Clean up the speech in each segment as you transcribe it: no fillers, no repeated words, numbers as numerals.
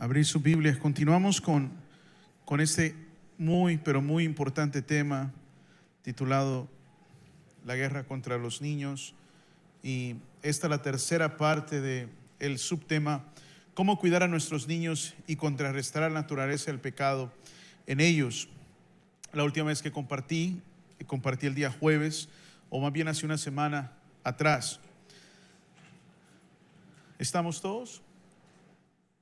abrir sus Biblias. Continuamos con este pero muy importante tema titulado La guerra contra los niños. Y esta es la tercera parte del subtema: cómo cuidar a nuestros niños y contrarrestar la naturaleza del pecado en ellos. La última vez que compartí el día jueves, o más bien hace una semana atrás. ¿Estamos todos?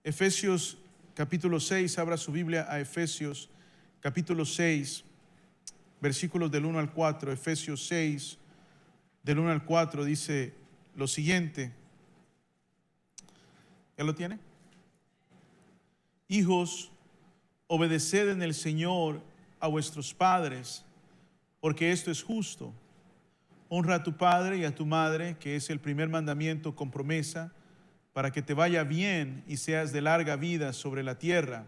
Efesios capítulo 6, abra su Biblia a Efesios capítulo 6, versículos del 1 al 4. Efesios 6, del 1 al 4 dice lo siguiente. ¿Ya lo tiene? Hijos, obedeced en el Señor a vuestros padres, porque esto es justo. Honra a tu padre y a tu madre, que es el primer mandamiento con promesa, para que te vaya bien y seas de larga vida sobre la tierra.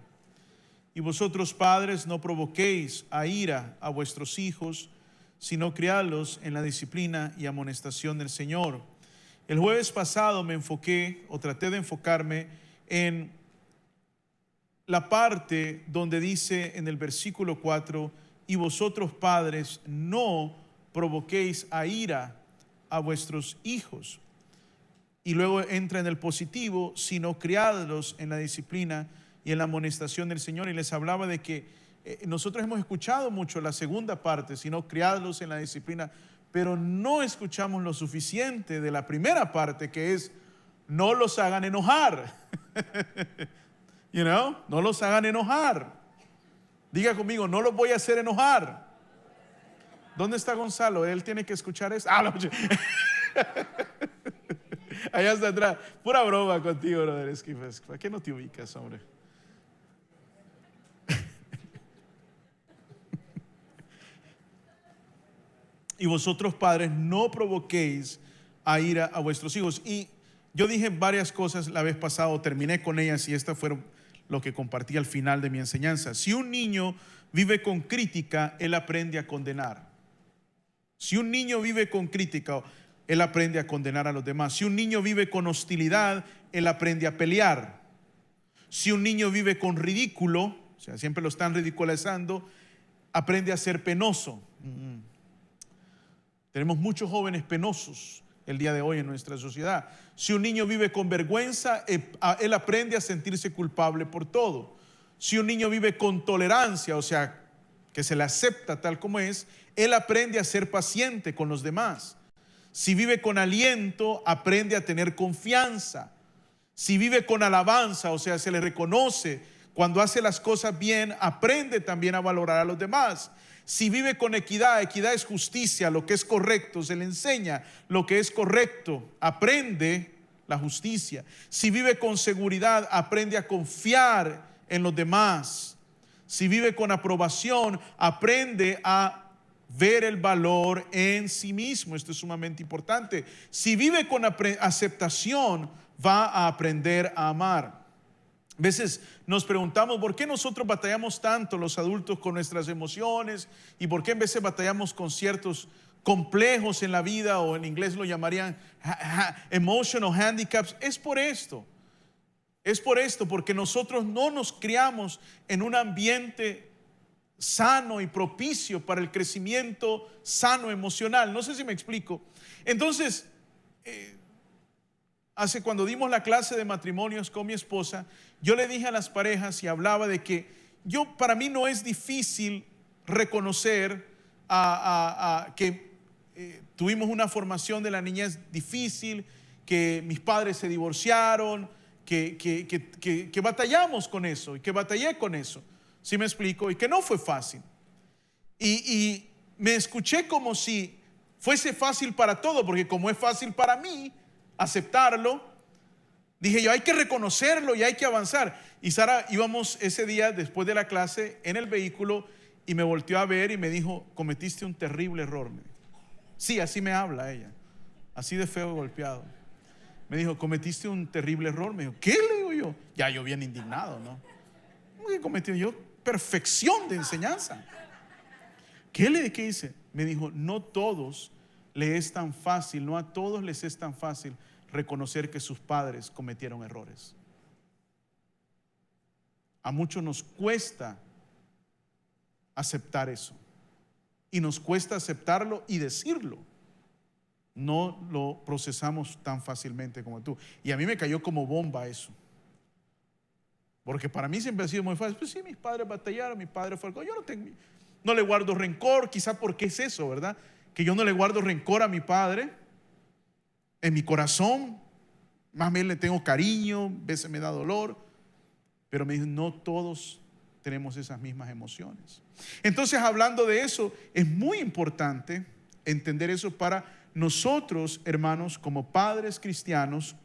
Y vosotros, padres, no provoquéis a ira a vuestros hijos, sino criadlos en la disciplina y amonestación del Señor. El jueves pasado traté de enfocarme en la parte donde dice en el versículo 4: y vosotros, padres, no provoquéis a ira a vuestros hijos. Y luego entra en el positivo: sino criadlos en la disciplina y en la amonestación del Señor. Y les hablaba de que nosotros hemos escuchado mucho la segunda parte, sino criadlos en la disciplina, pero no escuchamos lo suficiente de la primera parte, que es: no los hagan enojar. No los hagan enojar. Diga conmigo: no los voy a hacer enojar. ¿Dónde está Gonzalo? Él tiene que escuchar eso. Allá está atrás. Pura broma contigo, brother. ¿Para qué no te ubicas, hombre? Y vosotros, padres, no provoquéis a ira a vuestros hijos. Y yo dije varias cosas la vez pasada, terminé con ellas, y estas fueron lo que compartí al final de mi enseñanza. Si un niño vive con crítica, él aprende a condenar. Si un niño vive con crítica, él aprende a condenar a los demás. Si un niño vive con hostilidad, él aprende a pelear. Si un niño vive con ridículo, o sea, siempre lo están ridiculizando, aprende a ser penoso. Tenemos muchos jóvenes penosos el día de hoy en nuestra sociedad. Si un niño vive con vergüenza, él aprende a sentirse culpable por todo. Si un niño vive con tolerancia, o sea, que se le acepta tal como es, él aprende a ser paciente con los demás. Si vive con aliento, aprende a tener confianza. Si vive con alabanza, o sea, se le reconoce cuando hace las cosas bien, aprende también a valorar a los demás. Si vive con equidad, equidad es justicia, lo que es correcto, se le enseña lo que es correcto, aprende la justicia. Si vive con seguridad, aprende a confiar en los demás. Si vive con aprobación, aprende a ver el valor en sí mismo. Esto es sumamente importante. Si vive con aceptación, va a aprender a amar. A veces nos preguntamos por qué nosotros batallamos tanto los adultos con nuestras emociones, y por qué en veces batallamos con ciertos complejos en la vida, o en inglés lo llamarían emotional handicaps. Es por esto, porque nosotros no nos criamos en un ambiente sano y propicio para el crecimiento sano emocional. No sé si me explico. Entonces, cuando dimos la clase de matrimonios con mi esposa, yo le dije a las parejas y hablaba de que para mí no es difícil reconocer que tuvimos una formación de la niñez difícil, que mis padres se divorciaron, que batallamos con eso, y que batallé con eso. ¿Sí me explico? Y que no fue fácil. Y me escuché como si fuese fácil para todo, porque como es fácil para mí aceptarlo, dije yo, hay que reconocerlo y hay que avanzar. Y Sara, íbamos ese día después de la clase en el vehículo, y me volteó a ver y me dijo: cometiste un terrible error. Sí, así me habla ella, así de feo y golpeado. Me dijo: cometiste un terrible error. Me dijo: ¿qué? Le digo yo. Ya yo bien indignado, ¿no? ¿Qué cometí yo? Perfección de enseñanza. ¿Qué hice? Me dijo: no a todos les es tan fácil reconocer que sus padres cometieron errores. A muchos nos cuesta aceptar eso. Y nos cuesta aceptarlo y decirlo. No lo procesamos tan fácilmente como tú. Y a mí me cayó como bomba eso. Porque para mí siempre ha sido muy fácil. Pues sí, mis padres batallaron, mi padre fue algo. Yo no le guardo rencor, quizá porque es eso, ¿verdad? Que yo no le guardo rencor a mi padre. En mi corazón, más bien le tengo cariño, a veces me da dolor. Pero me dicen, no todos tenemos esas mismas emociones. Entonces, hablando de eso, es muy importante entender eso para nosotros, hermanos, como padres cristianos,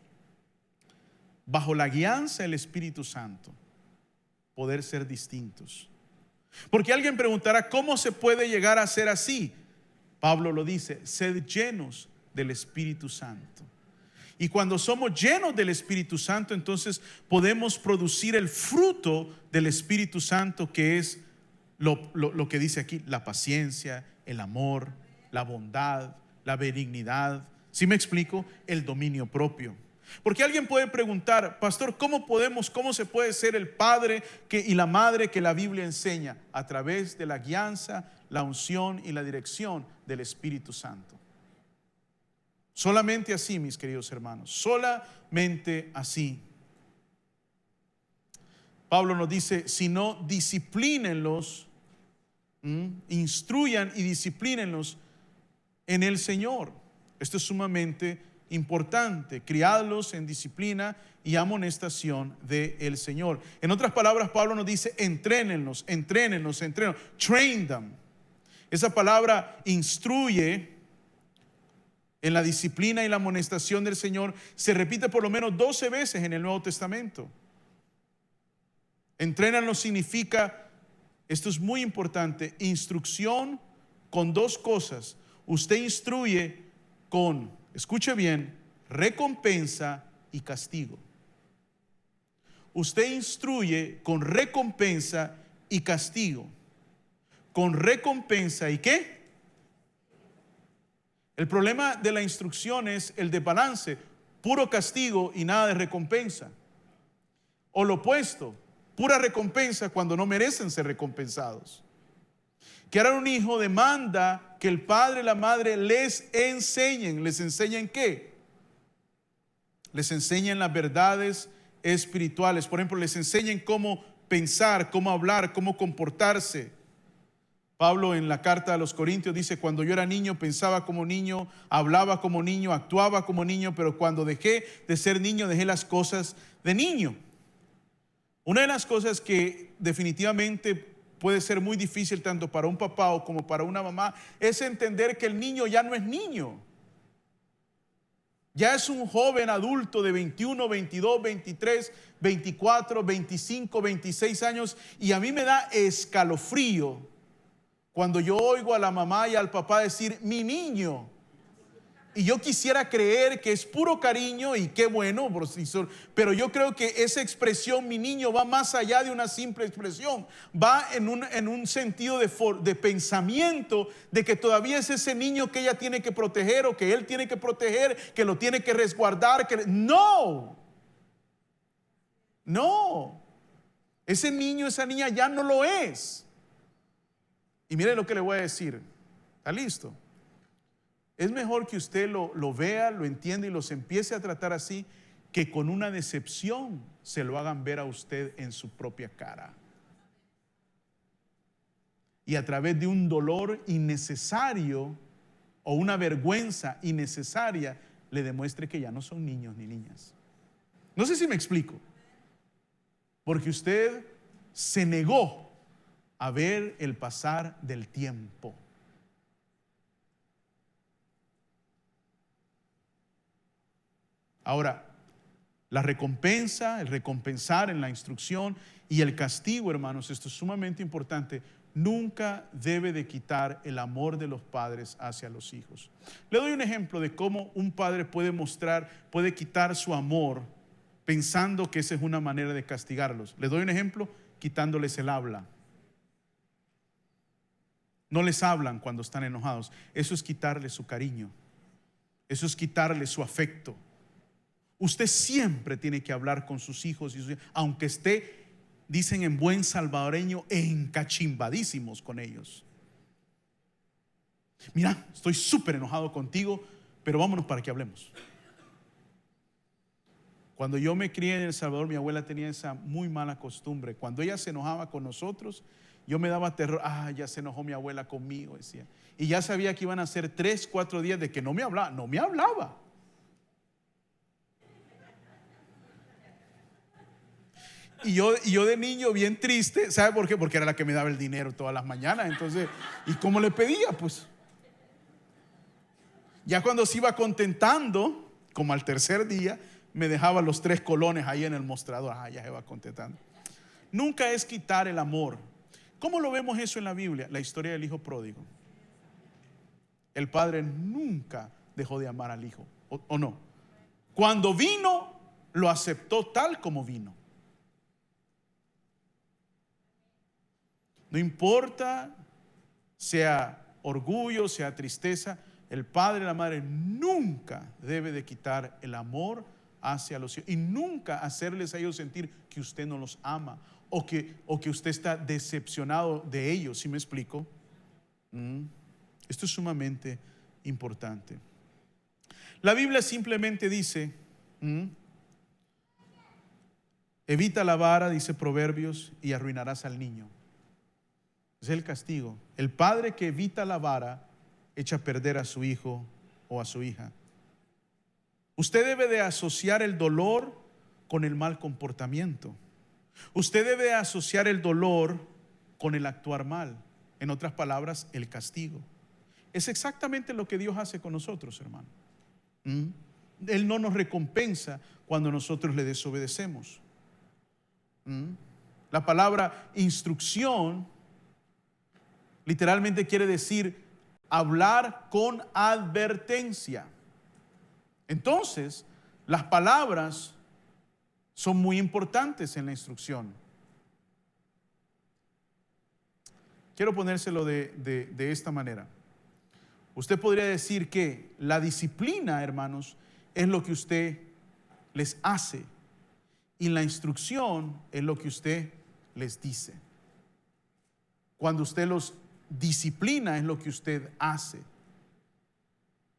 bajo la guianza del Espíritu Santo, poder ser distintos. Porque alguien preguntará, ¿cómo se puede llegar a ser así? Pablo lo dice, sed llenos del Espíritu Santo. Y cuando somos llenos del Espíritu Santo, entonces podemos producir el fruto del Espíritu Santo, que es lo que dice aquí, la paciencia, el amor, la bondad, la benignidad. ¿Sí me explico? El dominio propio. Porque alguien puede preguntar, pastor, ¿cómo se puede ser el padre y la madre que la Biblia enseña? A través de la guianza, la unción y la dirección del Espíritu Santo. Solamente así, mis queridos hermanos, solamente así. Pablo nos dice, si no, disciplínenlos, instruyan y disciplínenlos en el Señor. Esto es sumamente importante, criadlos en disciplina y amonestación del Señor. En otras palabras, Pablo nos dice, entrénenlos, train them. Esa palabra instruye en la disciplina y la amonestación del Señor se repite por lo menos 12 veces en el Nuevo Testamento. Entrénenlos significa, esto es muy importante, instrucción con dos cosas. Usted instruye con, escuche bien, recompensa y castigo. Usted instruye con recompensa y castigo. Con recompensa y ¿qué? El problema de la instrucción es el desbalance, puro castigo y nada de recompensa. O lo opuesto, pura recompensa cuando no merecen ser recompensados. Criar un hijo demanda que el padre y la madre les enseñen. ¿Les enseñen qué? Les enseñan las verdades espirituales. Por ejemplo, les enseñen cómo pensar, cómo hablar, cómo comportarse. Pablo en la carta a los Corintios dice, cuando yo era niño pensaba como niño, hablaba como niño, actuaba como niño, pero cuando dejé de ser niño, dejé las cosas de niño. Una de las cosas que definitivamente puede ser muy difícil tanto para un papá o como para una mamá es entender que el niño ya no es niño. Ya es un joven adulto de 21, 22, 23, 24, 25, 26 años y a mí me da escalofrío cuando yo oigo a la mamá y al papá decir, mi niño. Y yo quisiera creer que es puro cariño y qué bueno, pero yo creo que esa expresión, mi niño, va más allá de una simple expresión. Va en un sentido de pensamiento de que todavía es ese niño que ella tiene que proteger o que él tiene que proteger, que lo tiene que resguardar. No. Ese niño, esa niña ya no lo es. Y mire lo que le voy a decir. ¿Está listo? Es mejor que usted lo vea, lo entienda y los empiece a tratar así, que con una decepción se lo hagan ver a usted en su propia cara. Y a través de un dolor innecesario o una vergüenza innecesaria le demuestre que ya no son niños ni niñas. No sé si me explico. Porque usted se negó a ver el pasar del tiempo. Ahora, la recompensa, el recompensar en la instrucción y el castigo, hermanos, esto es sumamente importante, nunca debe de quitar el amor de los padres hacia los hijos. Le doy un ejemplo de cómo un padre puede quitar su amor pensando que esa es una manera de castigarlos. Le doy un ejemplo, quitándoles el habla. No les hablan cuando están enojados. Eso es quitarles su cariño. Eso es quitarles su afecto. Usted siempre tiene que hablar con sus hijos, aunque esté dicen en buen salvadoreño, encachimbadísimos con ellos. Mira, estoy súper enojado contigo, pero vámonos para que hablemos. Cuando yo me crié en El Salvador, mi abuela tenía esa muy mala costumbre. Cuando ella se enojaba con nosotros, yo me daba terror. Ya se enojó mi abuela conmigo, decía. Y ya sabía que iban a ser 3, 4 días de que no me hablaba. No me hablaba. Y yo de niño bien triste. ¿Sabe por qué? Porque era la que me daba el dinero todas las mañanas. Entonces, ¿y cómo le pedía? Pues ya cuando se iba contentando, como al tercer día, me dejaba los 3 colones ahí en el mostrador. Ya se va contentando. Nunca es quitar el amor. ¿Cómo lo vemos eso en la Biblia? La historia del hijo pródigo. El padre nunca dejó de amar al hijo, ¿o no? Cuando vino, lo aceptó tal como vino. No importa, sea orgullo, sea tristeza, el padre y la madre nunca debe de quitar el amor hacia los hijos y nunca hacerles a ellos sentir que usted no los ama o que usted está decepcionado de ellos. ¿Sí me explico? Esto es sumamente importante. La Biblia simplemente dice, evita la vara, dice Proverbios, y arruinarás al niño. Es el castigo. El padre que evita la vara echa a perder a su hijo o a su hija. Usted debe de asociar el dolor con el mal comportamiento. Usted debe de asociar el dolor con el actuar mal. En otras palabras, el castigo. Es exactamente lo que Dios hace con nosotros, hermano. Él no nos recompensa cuando nosotros le desobedecemos. La palabra instrucción literalmente quiere decir hablar con advertencia. Entonces, las palabras son muy importantes en la instrucción. Quiero ponérselo de esta manera. Usted podría decir que la disciplina, hermanos, es lo que usted les hace y la instrucción es lo que usted les dice. Cuando usted los disciplina es lo que usted hace.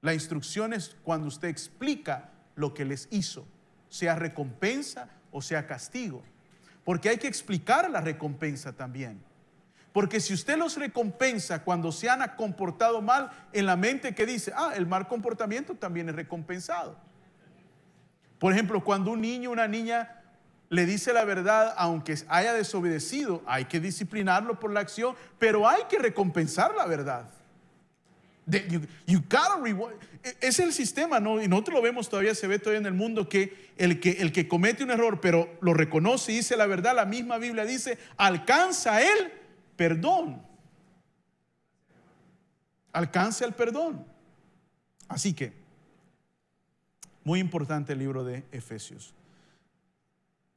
La instrucción es cuando usted explica lo que les hizo, sea recompensa o sea castigo. Porque hay que explicar la recompensa también. Porque si usted los recompensa cuando se han comportado mal, en la mente que dice, el mal comportamiento también es recompensado. Por ejemplo, cuando un niño o una niña le dice la verdad, aunque haya desobedecido, hay que disciplinarlo por la acción, pero hay que recompensar la verdad. You gotta reward. Es el sistema, ¿no? Y nosotros lo vemos todavía, se ve todavía en el mundo que el que comete un error, pero lo reconoce y dice la verdad, la misma Biblia dice, alcanza el perdón. Alcanza el perdón. Así que, muy importante el libro de Efesios.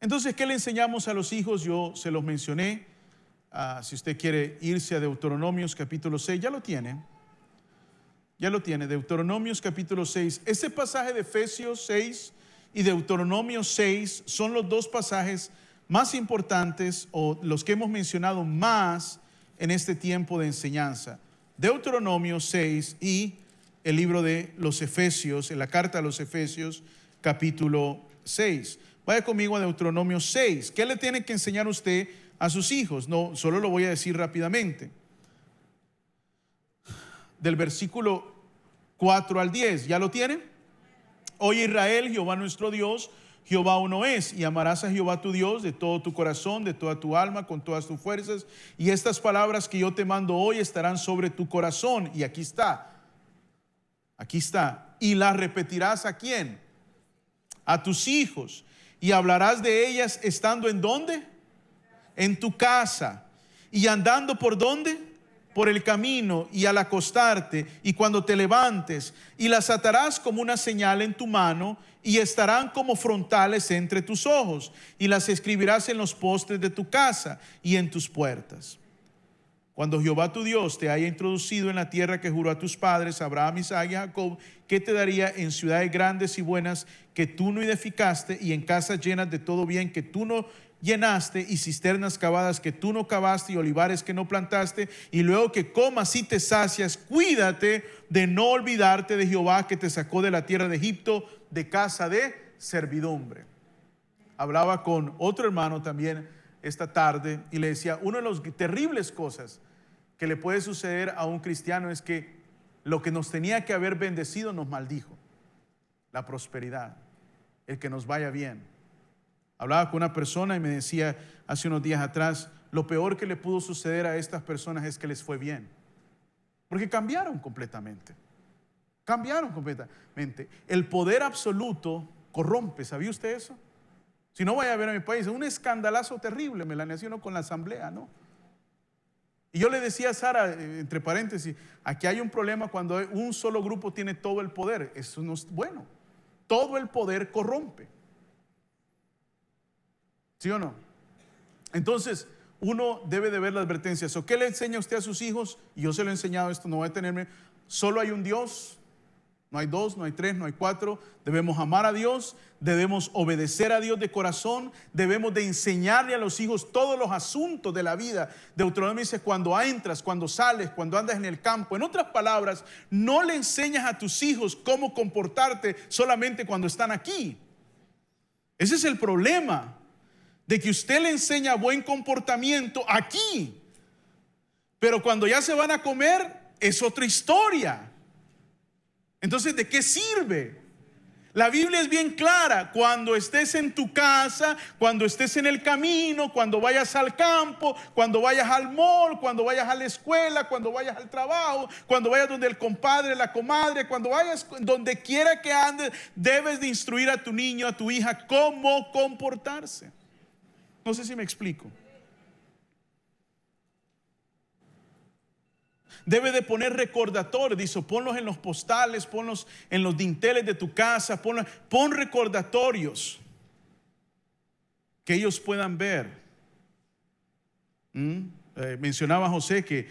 Entonces, ¿qué le enseñamos a los hijos? Yo se los mencioné. Si usted quiere irse a Deuteronomios capítulo 6, ya lo tiene. Ya lo tiene, Deuteronomios capítulo 6. Ese pasaje de Efesios 6 y Deuteronomios 6 son los dos pasajes más importantes o los que hemos mencionado más en este tiempo de enseñanza. Deuteronomio 6 y el libro de los Efesios, en la carta a los Efesios capítulo 6. Vaya conmigo a Deuteronomio 6. ¿Qué le tiene que enseñar usted a sus hijos? No, solo lo voy a decir rápidamente. Del versículo 4 al 10, ¿ya lo tiene? Oye Israel, Jehová nuestro Dios, Jehová uno es, y amarás a Jehová tu Dios de todo tu corazón, de toda tu alma, con todas tus fuerzas, y estas palabras que yo te mando hoy estarán sobre tu corazón. Y aquí está, y las repetirás ¿a quién? A tus hijos, y hablarás de ellas estando ¿en dónde? En tu casa, y andando ¿por dónde? Por el camino, y al acostarte, y cuando te levantes, y las atarás como una señal en tu mano, y estarán como frontales entre tus ojos, y las escribirás en los postes de tu casa y en tus puertas. Cuando Jehová tu Dios te haya introducido en la tierra que juró a tus padres, Abraham, Isaac y Jacob, que te daría en ciudades grandes y buenas que tú no edificaste, y en casas llenas de todo bien que tú no llenaste, y cisternas cavadas que tú no cavaste, y olivares que no plantaste, y luego que comas y te sacias, cuídate de no olvidarte de Jehová, que te sacó de la tierra de Egipto, de casa de servidumbre. Hablaba con otro hermano también esta tarde y le decía, una de las terribles cosas que le puede suceder a un cristiano es que lo que nos tenía que haber bendecido nos maldijo. La prosperidad, el que nos vaya bien. Hablaba con una persona y me decía hace unos días atrás, lo peor que le pudo suceder a estas personas es que les fue bien, porque cambiaron completamente. Cambiaron completamente. El poder absoluto corrompe, ¿sabía usted eso? Si no, vaya a ver a mi país, es un escandalazo terrible, Melania, así uno con la asamblea, ¿no? Y yo le decía a Sara, entre paréntesis, aquí hay un problema cuando un solo grupo tiene todo el poder. Eso no es bueno. Todo el poder corrompe. ¿Sí o no? Entonces, uno debe de ver las advertencias. ¿O qué le enseña usted a sus hijos? Y yo se lo he enseñado esto, no voy a tenerme. Solo hay un Dios. No hay dos, no hay tres, no hay cuatro. Debemos amar a Dios, debemos obedecer a Dios de corazón, debemos de enseñarle a los hijos todos los asuntos de la vida. Deuteronomio dice, cuando entras, cuando sales, cuando andas en el campo. En otras palabras, no le enseñas a tus hijos cómo comportarte solamente cuando están aquí. Ese es el problema, de que usted le enseña buen comportamiento aquí, pero cuando ya se van a comer es otra historia. Entonces, ¿de qué sirve? La Biblia es bien clara. Cuando estés en tu casa, cuando estés en el camino, cuando vayas al campo, cuando vayas al mall, cuando vayas a la escuela, cuando vayas al trabajo, cuando vayas donde el compadre, la comadre, cuando vayas donde quiera que andes, debes de instruir a tu niño, a tu hija, cómo comportarse. No sé si me explico. Debe de poner recordatorios, dice, ponlos en los postales, ponlos en los dinteles de tu casa, pon recordatorios que ellos puedan ver. Mencionaba José que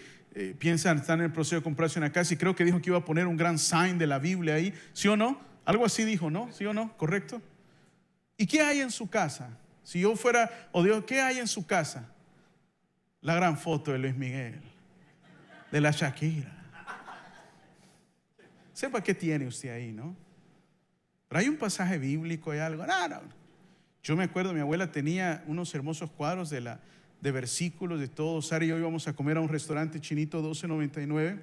piensan, están en el proceso de comprarse una casa, y creo que dijo que iba a poner un gran sign de la Biblia ahí, ¿sí o no? Algo así dijo, ¿no? ¿Sí o no? ¿Correcto? ¿Y qué hay en su casa? Si yo fuera, o Dios, ¿qué hay en su casa? La gran foto de Luis Miguel, de la Shakira. Sepa qué tiene usted ahí, ¿no? Pero hay un pasaje bíblico, hay algo. No. Yo me acuerdo, mi abuela tenía unos hermosos cuadros de versículos de todo. Sara y yo íbamos a comer a un restaurante chinito, $12.99.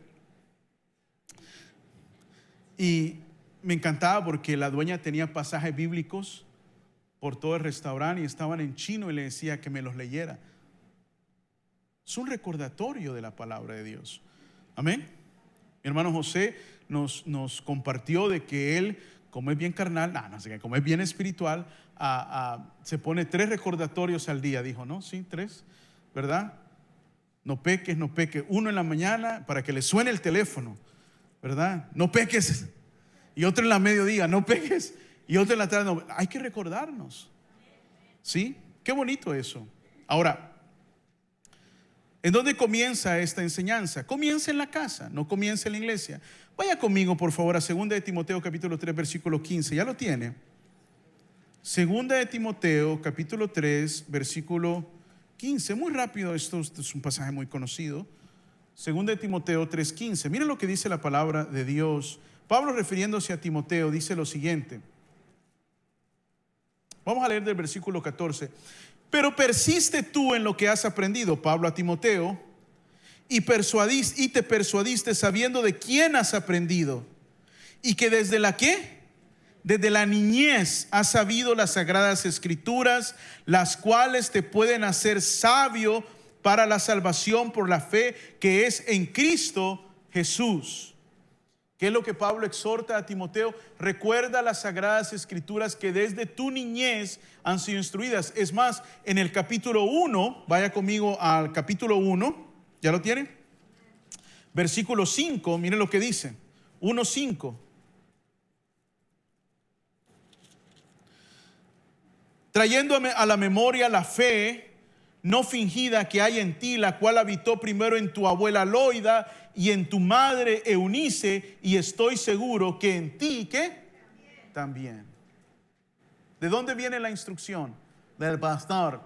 Y me encantaba porque la dueña tenía pasajes bíblicos por todo el restaurante y estaban en chino, y le decía que me los leyera. Es un recordatorio de la palabra de Dios. Amén. Mi hermano José nos compartió de que él, como es bien carnal, como es bien espiritual, se pone 3 recordatorios al día, dijo, ¿no? Sí, 3, ¿verdad? No peques, no peques. Uno en la mañana para que le suene el teléfono, ¿verdad? No peques. Y otro en la mediodía, no peques. Y otro en la tarde, no. Hay que recordarnos. ¿Sí? Qué bonito eso. Ahora, ¿en dónde comienza esta enseñanza? Comienza en la casa, no comienza en la iglesia. Vaya conmigo, por favor, a 2 de Timoteo, capítulo 3, versículo 15. ¿Ya lo tiene? 2 de Timoteo, capítulo 3, versículo 15. Muy rápido, esto es un pasaje muy conocido. 2 de Timoteo 3, 15. Miren lo que dice la palabra de Dios. Pablo, refiriéndose a Timoteo, dice lo siguiente. Vamos a leer del versículo 14. Pero persiste tú en lo que has aprendido, Pablo a Timoteo, y te persuadiste sabiendo de quién has aprendido, y que desde la ¿qué? Desde la niñez has sabido las sagradas escrituras, las cuales te pueden hacer sabio para la salvación por la fe que es en Cristo Jesús. ¿Qué es lo que Pablo exhorta a Timoteo? Recuerda las sagradas escrituras que desde tu niñez han sido instruidas. Es más, en el capítulo 1, vaya conmigo al capítulo 1, ¿ya lo tienen? Versículo 5, miren lo que dice, 1:5. Trayéndome a la memoria la fe no fingida que hay en ti, la cual habitó primero en tu abuela Loida y en tu madre Eunice, y estoy seguro que en ti, ¿qué? También. ¿De dónde viene la instrucción? Del pastor.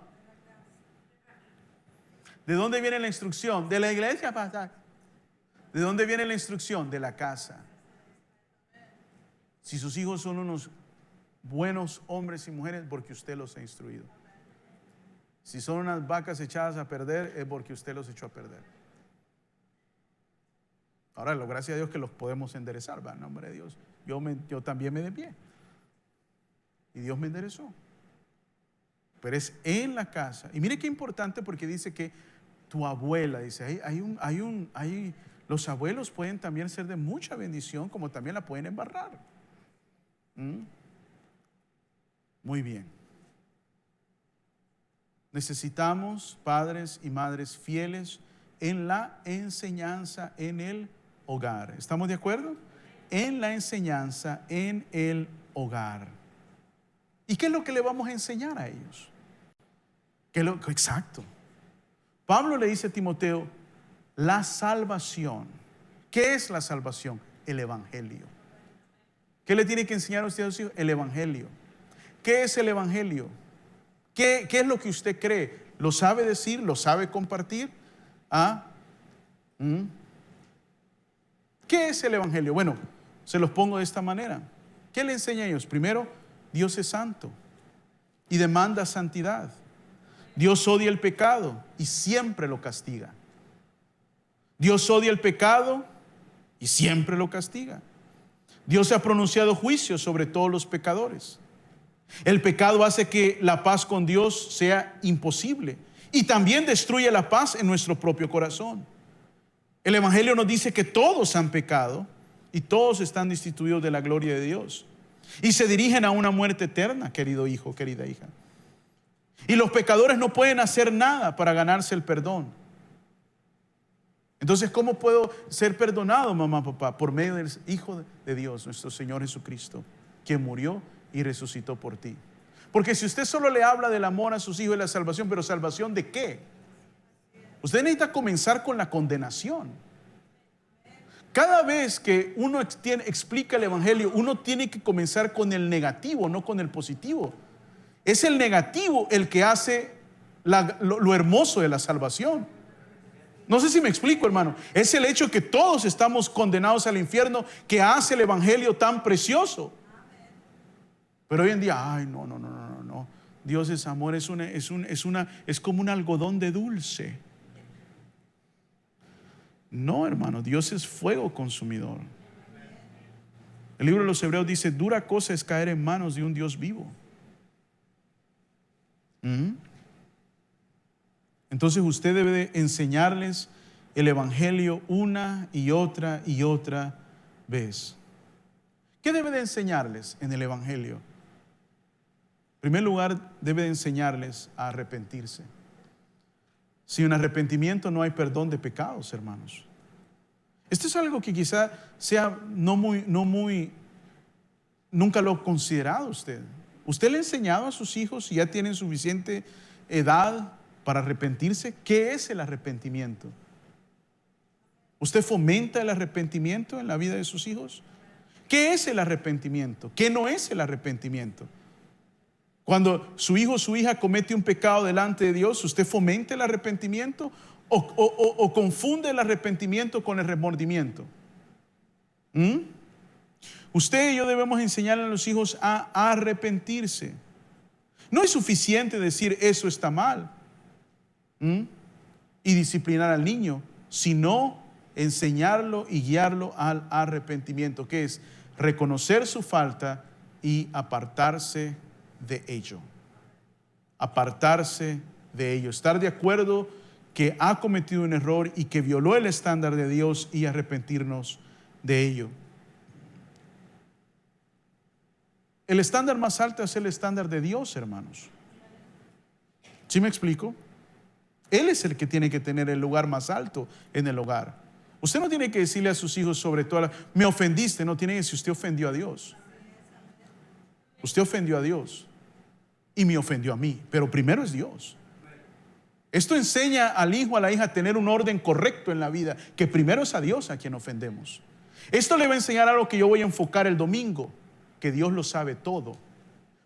¿De dónde viene la instrucción? De la iglesia, pastor. ¿De dónde viene la instrucción? De la casa. Si sus hijos son unos buenos hombres y mujeres, porque usted los ha instruido. Si son unas vacas echadas a perder, es porque usted los echó a perder. Ahora, gracias a Dios que los podemos enderezar, ¿va? En nombre de Dios. Yo también me desvié. Y Dios me enderezó. Pero es en la casa. Y mire qué importante, porque dice que tu abuela, dice, los abuelos pueden también ser de mucha bendición, como también la pueden embarrar. Muy bien. Necesitamos padres y madres fieles en la enseñanza en el hogar. ¿Estamos de acuerdo? En la enseñanza en el hogar. ¿Y qué es lo que le vamos a enseñar a ellos? Exacto. Pablo le dice a Timoteo, la salvación. ¿Qué es la salvación? El evangelio. ¿Qué le tiene que enseñar a usted a sus hijos? El evangelio. ¿Qué es el evangelio? ¿Qué es lo que usted cree? ¿Lo sabe decir? ¿Lo sabe compartir? ¿Qué es el evangelio? Bueno, se los pongo de esta manera. ¿Qué le enseña a ellos? Primero, Dios es santo y demanda santidad. Dios odia el pecado y siempre lo castiga. Dios odia el pecado y siempre lo castiga. Dios ha pronunciado juicio sobre todos los pecadores. El pecado hace que la paz con Dios sea imposible y también destruye la paz en nuestro propio corazón. El evangelio nos dice que todos han pecado y todos están destituidos de la gloria de Dios y se dirigen a una muerte eterna, querido hijo, querida hija. Y los pecadores no pueden hacer nada para ganarse el perdón. Entonces, ¿cómo puedo ser perdonado, mamá, papá? Por medio del Hijo de Dios, nuestro Señor Jesucristo, quien murió y resucitó por ti. Porque si usted solo le habla del amor a sus hijos y la salvación, pero ¿salvación de qué? Usted necesita comenzar con la condenación. Cada vez que uno explica el evangelio, uno tiene que comenzar con el negativo, no con el positivo. Es el negativo el que hace lo hermoso de la salvación. No sé si me explico, hermano. Es el hecho que todos estamos condenados al infierno que hace el evangelio tan precioso. Pero hoy en día, no. Dios es amor, es como un algodón de dulce. No, hermano, Dios es fuego consumidor. El libro de los Hebreos dice, dura cosa es caer en manos de un Dios vivo. Entonces usted debe de enseñarles el evangelio una y otra vez. ¿Qué debe de enseñarles en el evangelio? En primer lugar, debe de enseñarles a arrepentirse. Sin arrepentimiento no hay perdón de pecados, hermanos. Esto es algo que quizá sea nunca lo ha considerado usted. ¿Usted le ha enseñado a sus hijos, si ya tienen suficiente edad para arrepentirse? ¿Qué es el arrepentimiento? ¿Usted fomenta el arrepentimiento en la vida de sus hijos? ¿Qué es el arrepentimiento? ¿Qué no es el arrepentimiento? Cuando su hijo o su hija comete un pecado delante de Dios, ¿usted fomenta el arrepentimiento o confunde el arrepentimiento con el remordimiento? Usted y yo debemos enseñarle a los hijos a arrepentirse. No es suficiente decir eso está mal y disciplinar al niño, sino enseñarlo y guiarlo al arrepentimiento, que es reconocer su falta y apartarse de ello. Apartarse de ello. Estar de acuerdo que ha cometido un error y que violó el estándar de Dios y arrepentirnos de ello. El estándar más alto es el estándar de Dios, hermanos. ¿Sí me explico? Él es el que tiene que tener el lugar más alto en el hogar. Usted no tiene que decirle a sus hijos sobre todo, me ofendiste. No tiene que decir, usted ofendió a Dios. Usted ofendió a Dios y me ofendió a mí, pero primero es Dios. Esto enseña al hijo, a la hija a tener un orden correcto en la vida, que primero es a Dios a quien ofendemos. Esto le va a enseñar algo que yo voy a enfocar el domingo, que Dios lo sabe todo.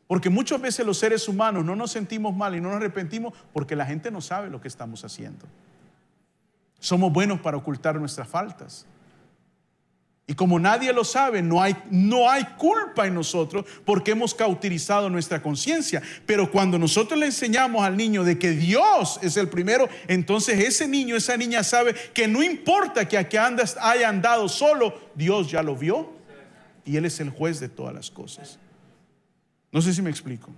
Porque muchas veces los seres humanos no nos sentimos mal y no nos arrepentimos porque la gente no sabe lo que estamos haciendo. Somos buenos para ocultar nuestras faltas. Y como nadie lo sabe, no hay culpa en nosotros porque hemos cauterizado nuestra conciencia. Pero cuando nosotros le enseñamos al niño de que Dios es el primero, entonces ese niño, esa niña sabe que no importa que haya andado solo, Dios ya lo vio y Él es el juez de todas las cosas. No sé si me explico.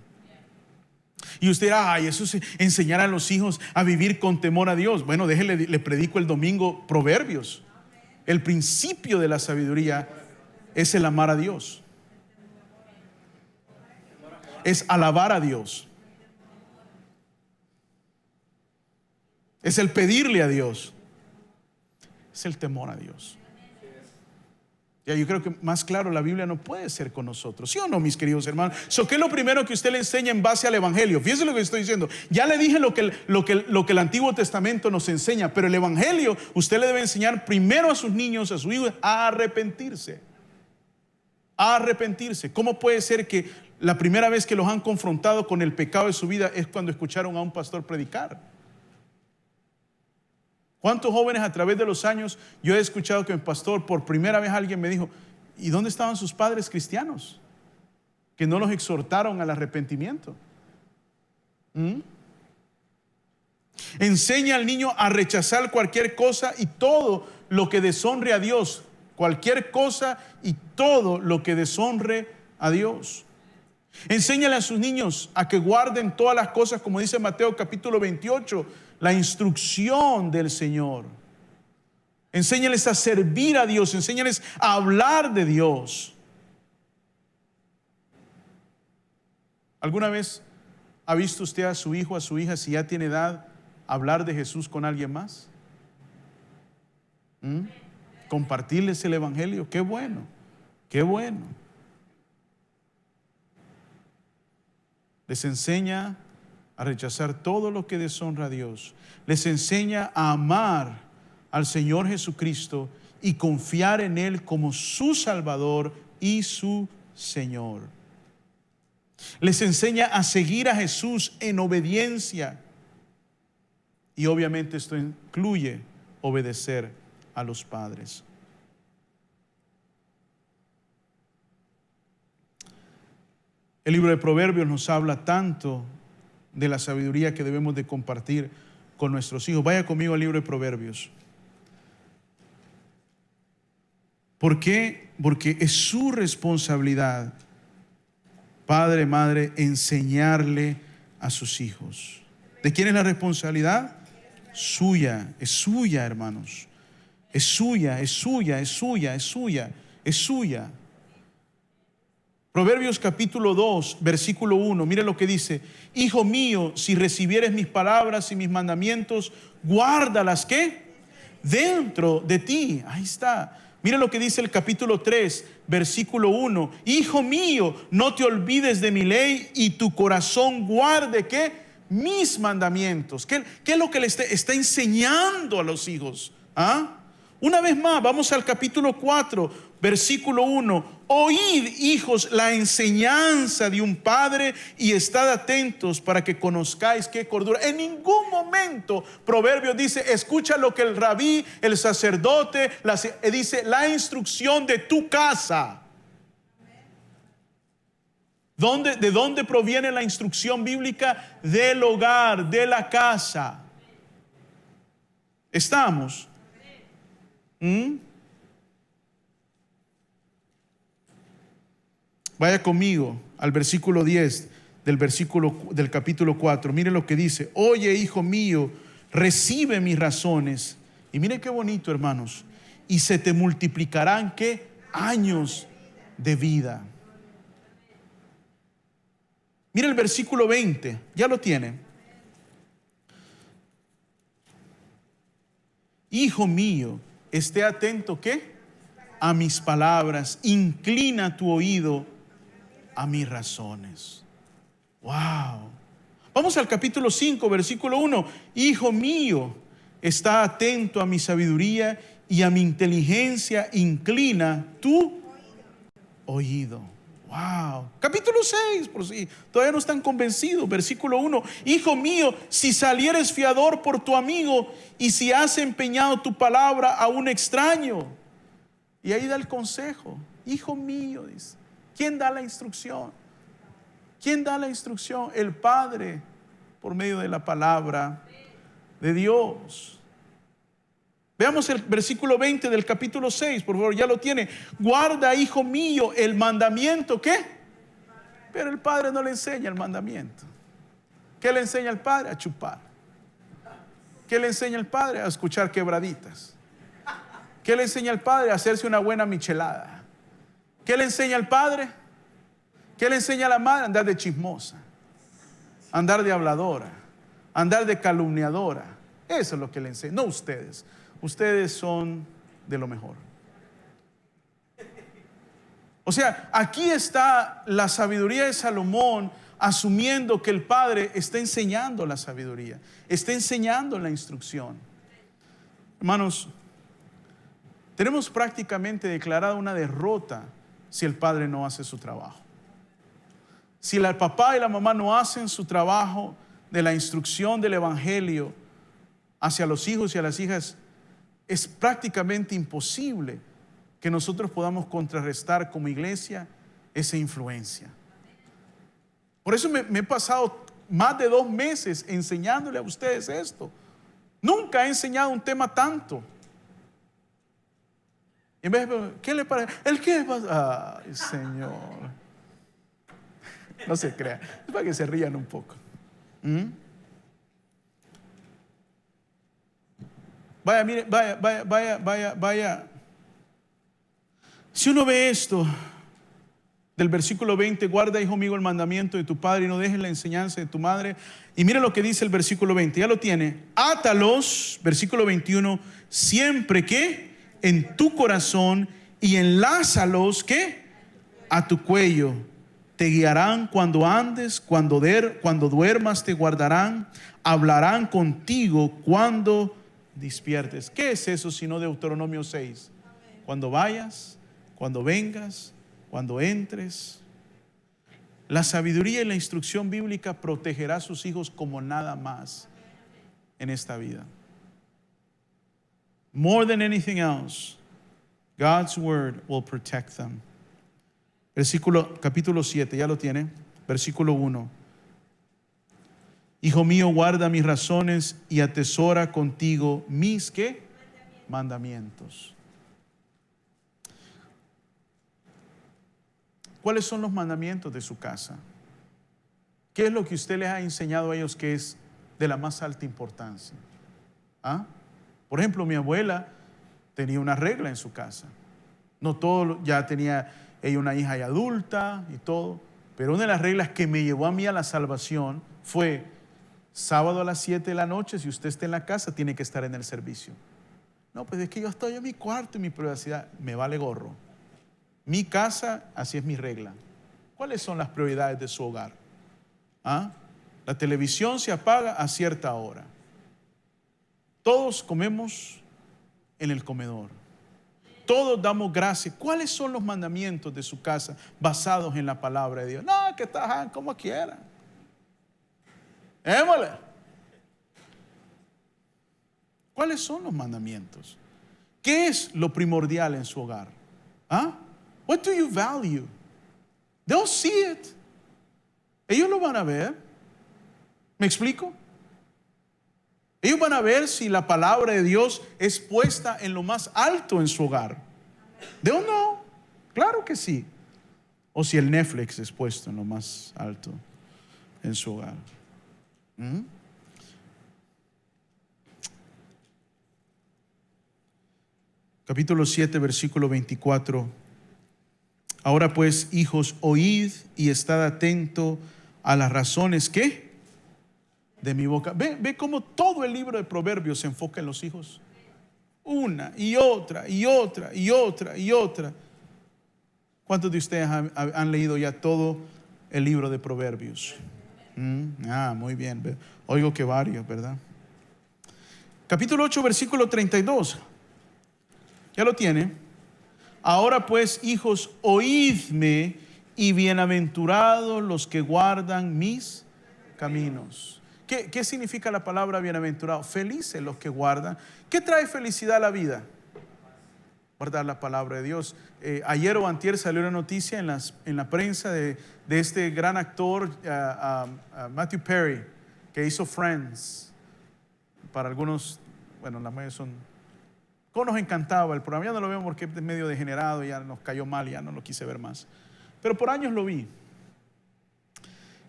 Y usted dirá, eso es enseñar a los hijos a vivir con temor a Dios. Bueno, déjele, le predico el domingo Proverbios. El principio de la sabiduría es el amar a Dios, es alabar a Dios, es el pedirle a Dios, es el temor a Dios. Ya, yo creo que más claro la Biblia no puede ser con nosotros, ¿sí o no, mis queridos hermanos? ¿Qué es lo primero que usted le enseña en base al Evangelio? Fíjese lo que estoy diciendo. Ya le dije lo que el Antiguo Testamento nos enseña, pero el Evangelio usted le debe enseñar primero a sus niños, a sus hijos, a arrepentirse. A arrepentirse. ¿Cómo puede ser que la primera vez que los han confrontado con el pecado de su vida es cuando escucharon a un pastor predicar? ¿Cuántos jóvenes a través de los años yo he escuchado que el pastor, por primera vez alguien me dijo, ¿y dónde estaban sus padres cristianos? Que no los exhortaron al arrepentimiento. Enseña al niño a rechazar cualquier cosa y todo lo que deshonre a Dios. Cualquier cosa y todo lo que deshonre a Dios. Enséñale a sus niños a que guarden todas las cosas, como dice Mateo capítulo 28, la instrucción del Señor. Enséñales a servir a Dios, enséñales a hablar de Dios. ¿Alguna vez ha visto usted a su hijo, a su hija, si ya tiene edad, hablar de Jesús con alguien más? Compartirles el Evangelio. Qué bueno, qué bueno. Les enseña a rechazar todo lo que deshonra a Dios. Les enseña a amar al Señor Jesucristo y confiar en Él como su Salvador y su Señor. Les enseña a seguir a Jesús en obediencia. Y obviamente esto incluye obedecer a los padres. El libro de Proverbios nos habla tanto de la sabiduría que debemos de compartir con nuestros hijos. Vaya conmigo al libro de Proverbios. ¿Por qué? Porque es su responsabilidad, padre, madre, enseñarle a sus hijos. ¿De quién es la responsabilidad? Suya, es suya, hermanos. Es suya, es suya, es suya, es suya, es suya. Proverbios capítulo 2, versículo 1, mire lo que dice: Hijo mío, si recibieres mis palabras y mis mandamientos, guárdalas, ¿qué? Dentro de ti. Ahí está. Mire lo que dice el capítulo 3, versículo 1. Hijo mío, no te olvides de mi ley y tu corazón guarde, ¿qué? Mis mandamientos. ¿Qué es lo que le está enseñando a los hijos? Una vez más, vamos al capítulo 4, versículo 1. Oíd, hijos, la enseñanza de un padre y estad atentos para que conozcáis qué cordura. En ningún momento Proverbios dice, escucha lo que el rabí, el sacerdote, dice la instrucción de tu casa. ¿De dónde proviene la instrucción bíblica? Del hogar, de la casa. ¿Estamos? Vaya conmigo al versículo 10 del capítulo 4. Mire lo que dice: oye, hijo mío, recibe mis razones. Y mire qué bonito, hermanos. Y se te multiplicarán, ¿qué? Años de vida. Mire el versículo 20. Ya lo tiene. Hijo mío, esté atento, ¿qué? A mis palabras. Inclina tu oído a mis razones. Wow. Vamos al capítulo 5, versículo 1. Hijo mío, está atento a mi sabiduría y a mi inteligencia. Inclina tu oído. Wow. Capítulo 6, por si todavía no están convencidos. Versículo 1. Hijo mío, si salieres fiador por tu amigo y si has empeñado tu palabra a un extraño. Y ahí da el consejo. Hijo mío, dice. ¿Quién da la instrucción? ¿Quién da la instrucción? El Padre, por medio de la palabra de Dios. Veamos el versículo 20 del capítulo 6, por favor, ya lo tiene. Guarda, hijo mío, el mandamiento, ¿qué? Pero el padre no le enseña el mandamiento. ¿Qué le enseña el padre? A chupar. ¿Qué le enseña el padre? A escuchar quebraditas. ¿Qué le enseña el padre? A hacerse una buena michelada. ¿Qué le enseña el padre? ¿Qué le enseña a la madre? Andar de chismosa, andar de habladora, andar de calumniadora. Eso es lo que le enseña, no ustedes. Ustedes son de lo mejor. O sea, aquí está la sabiduría de Salomón, asumiendo que el padre está enseñando la sabiduría, está enseñando la instrucción. Hermanos, tenemos prácticamente declarada una derrota si el padre no hace su trabajo. Si el papá y la mamá no hacen su trabajo de la instrucción del evangelio hacia los hijos y a las hijas, es prácticamente imposible que nosotros podamos contrarrestar como iglesia esa influencia. Por eso me he pasado más de 2 meses enseñándole a ustedes esto. Nunca he enseñado un tema tanto. En vez de, ¿qué le parece? ¿El qué pasa? Ay, Señor. No se crea. Es para que se rían un poco. Vaya, mire, vaya. Si uno ve esto del versículo 20, guarda, hijo mío, el mandamiento de tu padre y no dejes la enseñanza de tu madre. Y mire lo que dice el versículo 20, ya lo tiene. Átalos, versículo 21, siempre que en tu corazón y enlázalos que a tu cuello. Te guiarán cuando andes, cuando duermas te guardarán, hablarán contigo cuando despiertes. ¿Qué es eso sino Deuteronomio 6? Cuando vayas, cuando vengas, cuando entres. La sabiduría y la instrucción bíblica protegerá a sus hijos como nada más en esta vida. More than anything else, God's word will protect them. Capítulo 7, ya lo tiene. Versículo 1. Hijo mío, guarda mis razones y atesora contigo mis ¿qué? Mandamientos. ¿Cuáles son los mandamientos de su casa? ¿Qué es lo que usted les ha enseñado a ellos que es de la más alta importancia? ¿Ah? Por ejemplo, mi abuela tenía una regla en su casa. No todo, ya tenía ella una hija ya adulta y todo, pero una de las reglas que me llevó a mí a la salvación fue: sábado a las 7 de la noche, si usted está en la casa, tiene que estar en el servicio. No, pues es que yo estoy en mi cuarto, en mi privacidad. Me vale gorro. Mi casa, así es mi regla. ¿Cuáles son las prioridades de su hogar? ¿Ah? La televisión se apaga a cierta hora. Todos comemos en el comedor. Todos damos gracias. ¿Cuáles son los mandamientos de su casa basados en la palabra de Dios? No, que trabajan como quieran. Émole. ¿Cuáles son los mandamientos? ¿Qué es lo primordial en su hogar? ¿Ah? What do you value? They'll see it. Ellos lo van a ver. ¿Me explico? Ellos van a ver si la palabra de Dios es puesta en lo más alto en su hogar. They'll know. Claro que sí. O si el Netflix es puesto en lo más alto en su hogar. Capítulo 7, versículo 24. Ahora pues, hijos, oíd y estad atento a las razones que de mi boca. Ve cómo todo el libro de Proverbios se enfoca en los hijos. Una y otra y otra y otra y otra. ¿Cuántos de ustedes han leído ya todo el libro de Proverbios? Muy bien. Oigo que varios, ¿verdad? Capítulo 8, versículo 32. Ya lo tiene. Ahora pues, hijos, oídme y bienaventurados los que guardan mis caminos. ¿Qué significa la palabra bienaventurado? Felices los que guardan. ¿Qué trae felicidad a la vida? Guardar la palabra de Dios. Ayer o antier salió una noticia en la prensa de este gran actor Matthew Perry, que hizo Friends. Para algunos, bueno, la mayoría son... ¿Cómo nos encantaba el programa? Ya no lo vemos porque es medio degenerado, ya nos cayó mal, ya no lo quise ver más. Pero por años lo vi.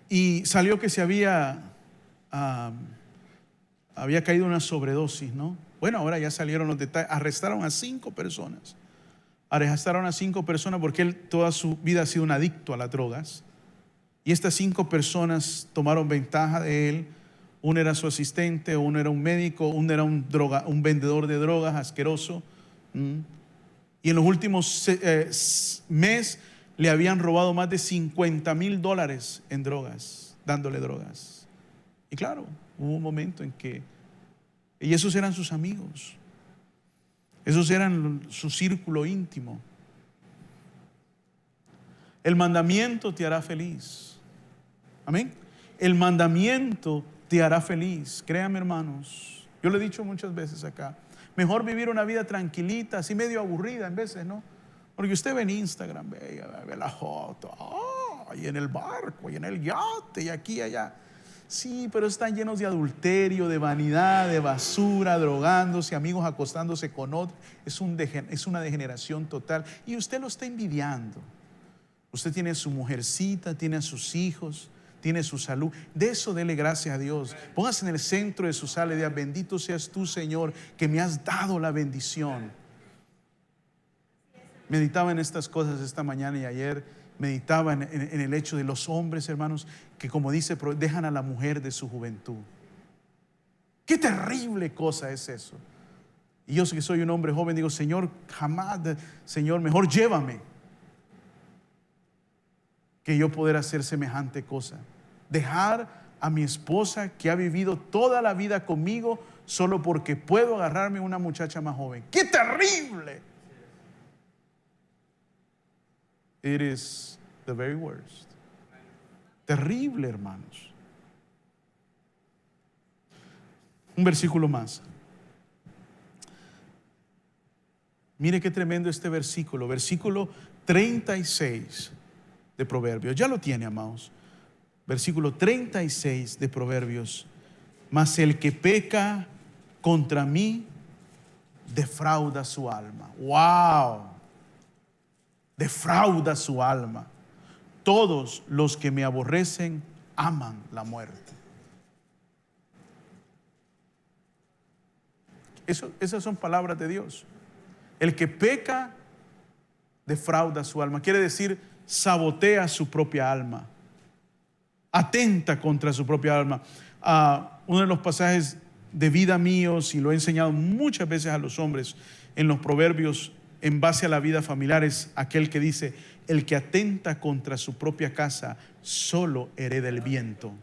Y salió que se había caído una sobredosis, ¿no? Bueno, ahora ya salieron los detalles. Arrestaron a 5 personas. Arrestaron a 5 personas porque él toda su vida ha sido un adicto a las drogas. Y estas 5 personas tomaron ventaja de él. Uno era su asistente, uno era un médico, uno era un vendedor de drogas asqueroso. Y en los últimos meses le habían robado más de $50,000 en drogas, dándole drogas. Y claro, hubo un momento en que, y esos eran sus amigos, esos eran su círculo íntimo. El mandamiento te hará feliz. Amén. El mandamiento te hará feliz. Créanme, hermanos, yo lo he dicho muchas veces acá. Mejor vivir una vida tranquilita, así medio aburrida en veces, ¿no? Porque usted ve en Instagram, ve la foto, y en el barco, y en el yate, y aquí y allá. Sí, pero están llenos de adulterio, de vanidad, de basura, drogándose, amigos acostándose con otros. Es una degeneración total. Y usted lo está envidiando. Usted tiene a su mujercita, tiene a sus hijos, tiene su salud. De eso dele gracias a Dios. Póngase en el centro de su sala y diga: bendito seas tú, Señor, que me has dado la bendición. Meditaba en estas cosas esta mañana y ayer meditaba en el hecho de los hombres, hermanos, que como dice, dejan a la mujer de su juventud. Qué terrible cosa es eso. Y yo que soy un hombre joven digo: Señor, jamás, Señor, mejor llévame, que yo poder hacer semejante cosa. Dejar a mi esposa que ha vivido toda la vida conmigo solo porque puedo agarrarme a una muchacha más joven. ¡Qué terrible! It is the very worst. Terrible, hermanos. Un versículo más. Mire qué tremendo este versículo. Versículo 36 de Proverbios. Ya lo tiene, amados. Versículo 36 de Proverbios. Mas el que peca contra mí defrauda su alma. ¡Wow! Defrauda su alma. Todos los que me aborrecen aman la muerte. Esas son palabras de Dios. El que peca defrauda su alma. Quiere decir, sabotea su propia alma. Atenta contra su propia alma. Uno de los pasajes de vida míos, y lo he enseñado muchas veces a los hombres en los proverbios en base a la vida familiar, es aquel que dice: el que atenta contra su propia casa solo hereda el viento.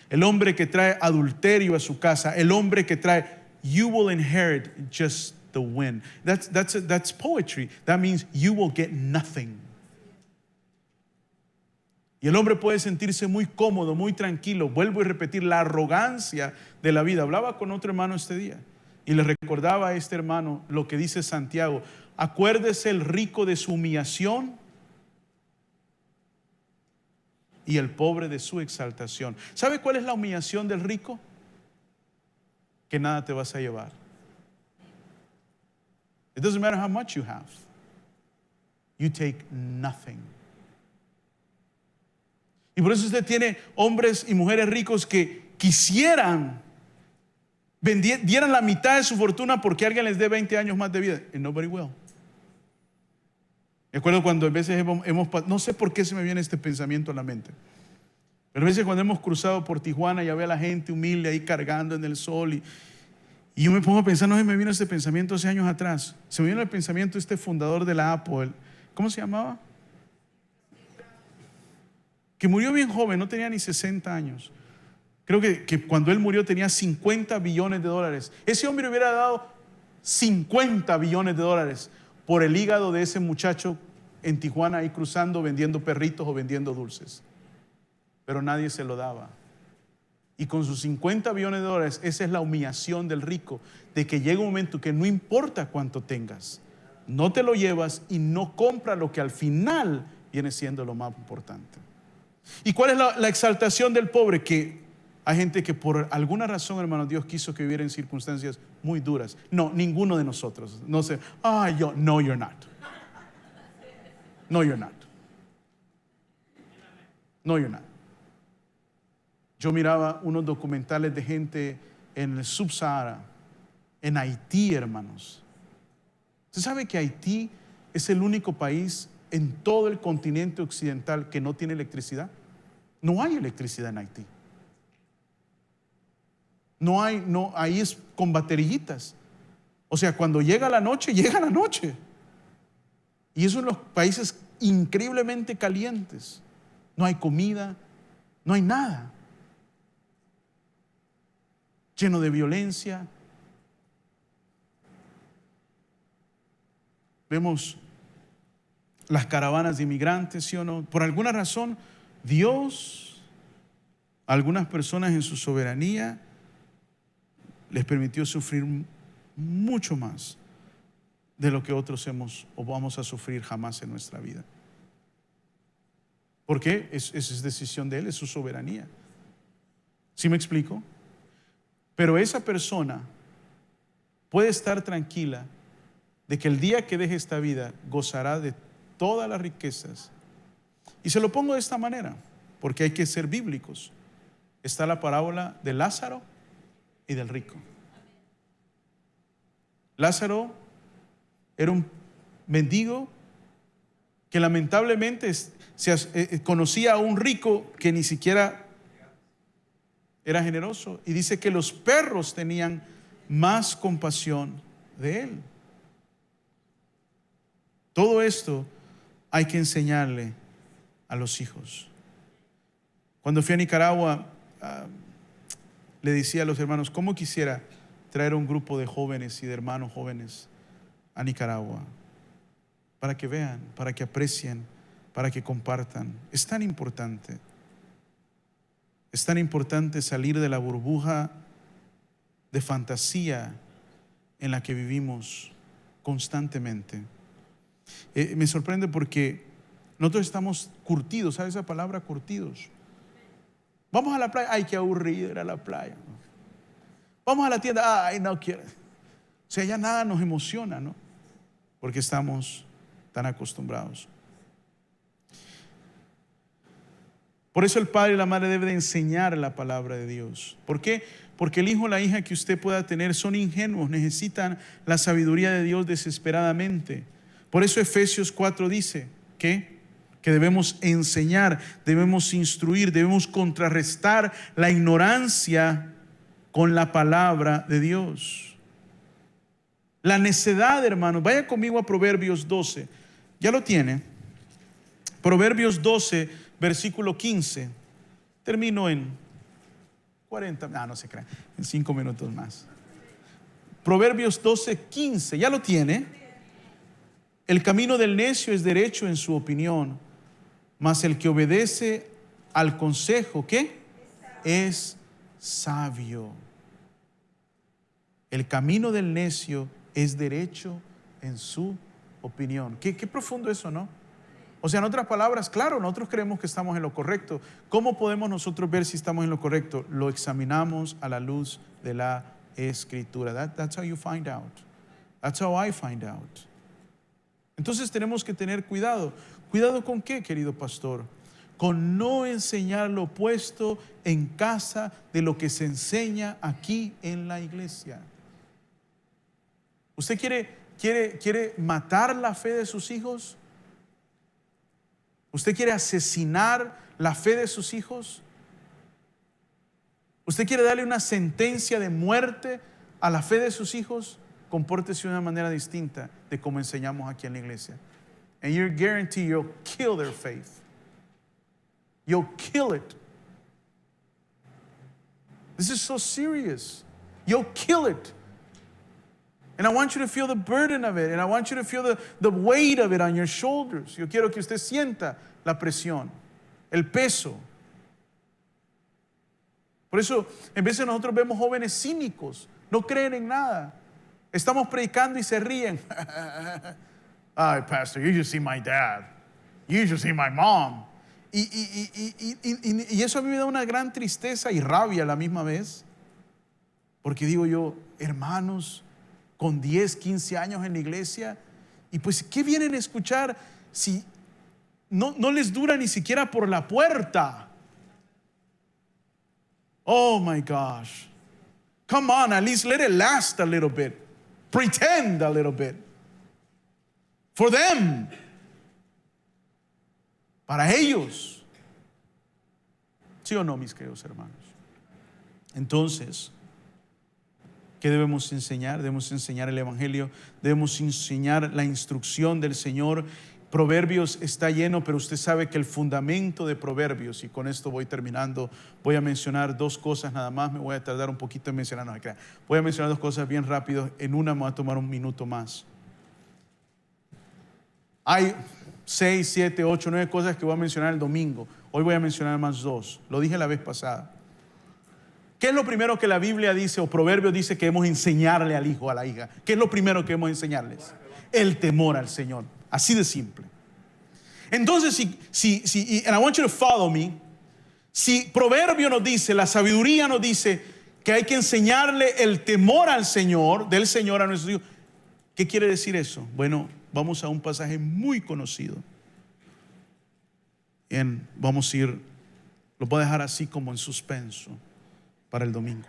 El hombre que trae adulterio a su casa, el hombre que trae, you will inherit just the wind. That's poetry. That means you will get nothing. Y el hombre puede sentirse muy cómodo, muy tranquilo. Vuelvo a repetir, la arrogancia de la vida. Hablaba con otro hermano este día y le recordaba a este hermano lo que dice Santiago: acuérdese el rico de su humillación y el pobre de su exaltación. ¿Sabe cuál es la humillación del rico? Que nada te vas a llevar. It doesn't matter how much you have. You take nothing. Y por eso usted tiene hombres y mujeres ricos que quisieran dieran la mitad de su fortuna porque alguien les dé 20 años más de vida. And nobody will. Me acuerdo cuando a veces no sé por qué se me viene este pensamiento a la mente, pero a veces cuando hemos cruzado por Tijuana, ya ve a la gente humilde ahí cargando en el sol y yo me pongo a pensar, no se me vino este pensamiento hace años atrás. Se me vino el pensamiento este fundador de la Apple, ¿cómo se llamaba? Que murió bien joven, no tenía ni 60 años. Creo que cuando él murió tenía $50 billones. Ese hombre hubiera dado $50 billones por el hígado de ese muchacho en Tijuana ahí cruzando vendiendo perritos o vendiendo dulces. Pero nadie se lo daba. Y con sus 50 billones de dólares, esa es la humillación del rico, de que llega un momento que no importa cuánto tengas, no te lo llevas y no compra lo que al final viene siendo lo más importante. ¿Y cuál es la exaltación del pobre? Que hay gente que por alguna razón, hermano, Dios quiso que viviera en circunstancias muy duras. No, ninguno de nosotros. No sé, no, you're not. No, you're not. No, you're not. Yo miraba unos documentales de gente en el Sub-Sahara, en Haití, hermanos. ¿Usted sabe que Haití es el único país en todo el continente occidental que no tiene electricidad? No hay electricidad en Haití. Ahí es con baterillitas. O sea, cuando llega la noche, llega la noche. Y eso en los países increíblemente calientes. No hay comida, no hay nada. Lleno de violencia. Vemos las caravanas de inmigrantes, ¿sí o no? Por alguna razón, Dios, a algunas personas en su soberanía, les permitió sufrir mucho más de lo que otros hemos o vamos a sufrir jamás en nuestra vida. ¿Por qué? Esa es decisión de Él, es su soberanía. ¿Sí me explico? Pero esa persona puede estar tranquila de que el día que deje esta vida gozará de todas las riquezas. Y se lo pongo de esta manera, porque hay que ser bíblicos. Está la parábola de Lázaro y del rico. Lázaro era un mendigo que lamentablemente conocía a un rico que ni siquiera era generoso. Y dice que los perros tenían más compasión de él. Todo esto hay que enseñarle a los hijos. Cuando fui a Nicaragua, le decía a los hermanos, ¿cómo quisiera traer un grupo de jóvenes y de hermanos jóvenes a Nicaragua? Para que vean, para que aprecien, para que compartan. Es tan importante. Es tan importante salir de la burbuja de fantasía en la que vivimos constantemente. Me sorprende porque nosotros estamos curtidos, ¿sabe esa palabra? Curtidos. Vamos a la playa, ay, qué aburrido ir a la playa. Vamos a la tienda, ay, no quiero. O sea, ya nada nos emociona, ¿no? Porque estamos tan acostumbrados. Por eso el padre y la madre deben de enseñar la palabra de Dios. ¿Por qué? Porque el hijo o la hija que usted pueda tener son ingenuos, necesitan la sabiduría de Dios desesperadamente. Por eso Efesios 4 dice que debemos enseñar, debemos instruir, debemos contrarrestar la ignorancia con la palabra de Dios. La necedad, hermanos, vaya conmigo a Proverbios 12. ¿Ya lo tiene? Proverbios 12, versículo 15. Termino en 40, no se crean, en 5 minutos más. Proverbios 12, 15. ¿Ya lo tiene? El camino del necio es derecho en su opinión, mas el que obedece al consejo, ¿qué? Es sabio. El camino del necio es derecho en su opinión. Qué profundo eso, ¿no? O sea, en otras palabras, claro, nosotros creemos que estamos en lo correcto. ¿Cómo podemos nosotros ver si estamos en lo correcto? Lo examinamos a la luz de la Escritura. That's how you find out. That's how I find out. Entonces tenemos que tener cuidado. ¿Cuidado con qué, querido pastor? Con no enseñar lo opuesto en casa de lo que se enseña aquí en la iglesia. ¿Usted quiere matar la fe de sus hijos? ¿Usted quiere asesinar la fe de sus hijos? ¿Usted quiere darle una sentencia de muerte a la fe de sus hijos? Compórtese de una manera distinta de como enseñamos aquí en la iglesia. And you're guaranteed you'll kill their faith. You'll kill it. This is so serious. You'll kill it. And I want you to feel the burden of it. And I want you to feel the weight of it on your shoulders. Yo quiero que usted sienta la presión, el peso. Por eso, en veces nosotros vemos jóvenes cínicos, no creen en nada. Estamos predicando y se ríen. Ay, pastor, you just see my dad. You just see my mom. Y eso a mí me da una gran tristeza y rabia a la misma vez. Porque digo yo, hermanos con 10, 15 años en la iglesia, y pues, ¿qué vienen a escuchar si no les dura ni siquiera por la puerta? Oh my gosh. Come on, at least let it last a little bit. Pretend a little bit. For them. Para ellos. ¿Sí o no, mis queridos hermanos? Entonces, ¿qué debemos enseñar? Debemos enseñar el Evangelio, debemos enseñar la instrucción del Señor. Proverbios está lleno, pero usted sabe que el fundamento de Proverbios, y con esto voy terminando, voy a mencionar dos cosas nada más, me voy a tardar un poquito en mencionar, no, voy a mencionar dos cosas bien rápido, en una me va a tomar un minuto más. Hay 6, 7, 8, 9 cosas que voy a mencionar el domingo, hoy voy a mencionar más dos, lo dije la vez pasada. ¿Qué es lo primero que la Biblia dice o Proverbios dice que debemos enseñarle al hijo o a la hija? ¿Qué es lo primero que debemos enseñarles? El temor al Señor. Así de simple. Entonces, and I want you to follow me. Si Proverbio nos dice, la sabiduría nos dice que hay que enseñarle el temor al Señor, del Señor a nuestros hijos, ¿qué quiere decir eso? Bueno, vamos a un pasaje muy conocido. Vamos a ir, lo voy a dejar así como en suspenso para el domingo.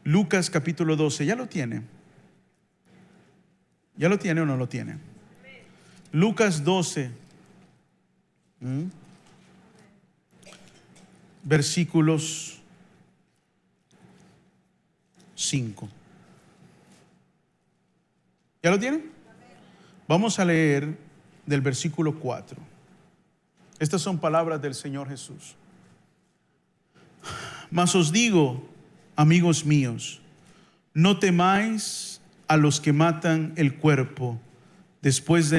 Lucas capítulo 12, ¿ya lo tiene? ¿Ya lo tiene o no lo tiene? Lucas 12, versículos 5. ¿Ya lo tiene? Vamos a leer del versículo 4. Estas son palabras del Señor Jesús. Mas os digo, amigos míos, no temáis a los que matan el cuerpo, después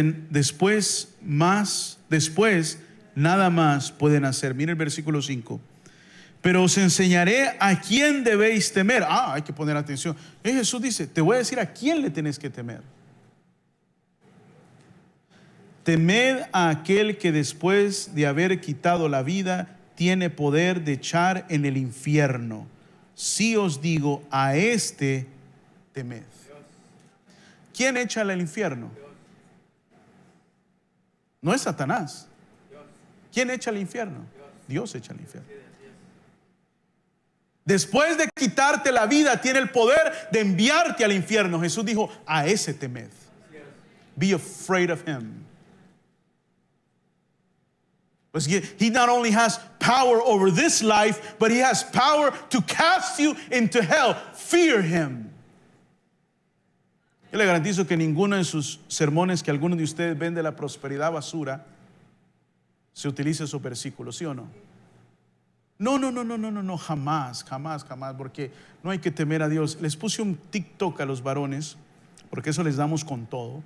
nada más pueden hacer. Mira el versículo 5. Pero os enseñaré a quién debéis temer. Hay que poner atención. Jesús dice, te voy a decir a quién le tenés que temer. Temed a aquel que después de haber quitado la vida tiene poder de echar en el infierno. Si os digo, a este temed. ¿Quién echa al infierno? No es Satanás. ¿Quién echa al infierno? Dios echa al infierno. Después de quitarte la vida, tiene el poder de enviarte al infierno. Jesús dijo, a ese temed. Be afraid of him. Because he not only has power over this life, but he has power to cast you into hell. Fear him. Yo le garantizo que ninguno de sus sermones que algunos de ustedes ven de la prosperidad basura se utiliza esos versículos, ¿sí o no? No, jamás, porque no hay que temer a Dios. Les puse un TikTok a los varones, porque eso les damos con todo,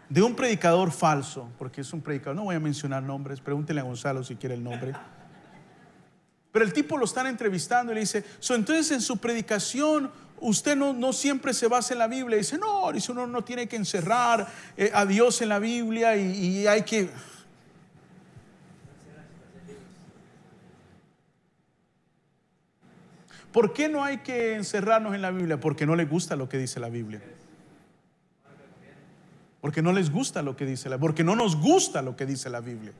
de un predicador falso, porque es un predicador, no voy a mencionar nombres, pregúntenle a Gonzalo si quiere el nombre. Pero el tipo lo están entrevistando y le dice, entonces en su predicación usted no siempre se basa en la Biblia. Y dice, no, uno no tiene que encerrar a Dios en la Biblia y hay que... ¿Por qué no hay que encerrarnos en la Biblia? Porque no les gusta lo que dice la Biblia. Porque no les gusta lo que dice porque no nos gusta lo que dice la Biblia.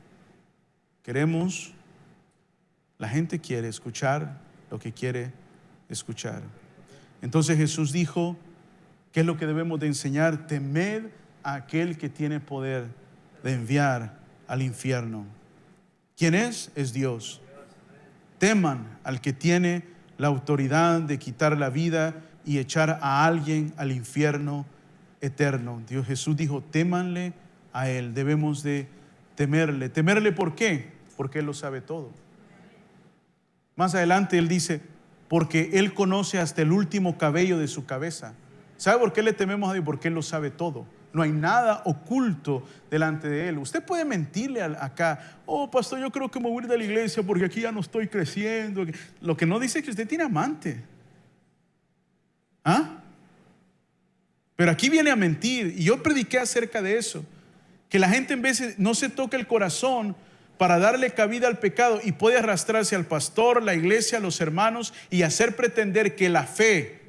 La gente quiere escuchar lo que quiere escuchar. Entonces Jesús dijo, ¿qué es lo que debemos de enseñar? Temed a aquel que tiene poder de enviar al infierno. ¿Quién es? Es Dios. Teman al que tiene la autoridad de quitar la vida y echar a alguien al infierno eterno. Jesús dijo, témanle a Él. Debemos de temerle. ¿Temerle por qué? Porque Él lo sabe todo. Más adelante Él dice, porque Él conoce hasta el último cabello de su cabeza. ¿Sabe por qué le tememos a Dios? Porque Él lo sabe todo. No hay nada oculto delante de Él. Usted puede mentirle acá: oh, pastor, yo creo que me voy a ir de la iglesia porque aquí ya no estoy creciendo. Lo que no dice es que usted tiene amante. ¿Ah? Pero aquí viene a mentir. Y yo prediqué acerca de eso, que la gente en vez de no se toca el corazón para darle cabida al pecado, y puede arrastrarse al pastor, la iglesia, los hermanos, y hacer pretender que la fe,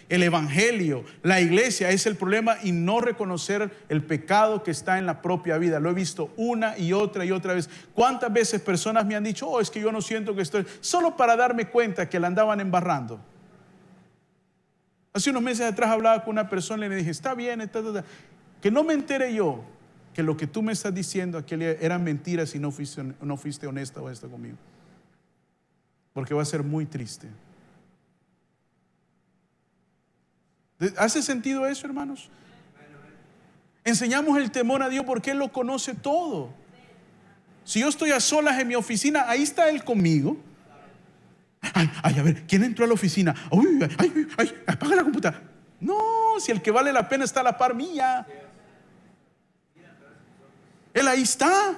el evangelio, la iglesia es el problema, y no reconocer el pecado que está en la propia vida. Lo he visto una y otra vez. ¿Cuántas veces personas me han dicho: oh, es que yo no siento que estoy, solo para darme cuenta que la andaban embarrando? Hace unos meses atrás hablaba con una persona y le dije: está bien, que no me entere yo que lo que tú me estás diciendo aquí eran mentiras y no fuiste honesta o honesta conmigo, porque va a ser muy triste. ¿Hace sentido eso, hermanos? Enseñamos el temor a Dios porque Él lo conoce todo. Si yo estoy a solas en mi oficina, ahí está Él conmigo. Ay, a ver, ¿quién entró a la oficina? Ay, apaga la computadora. No, si el que vale la pena está a la par mía. Él ahí está.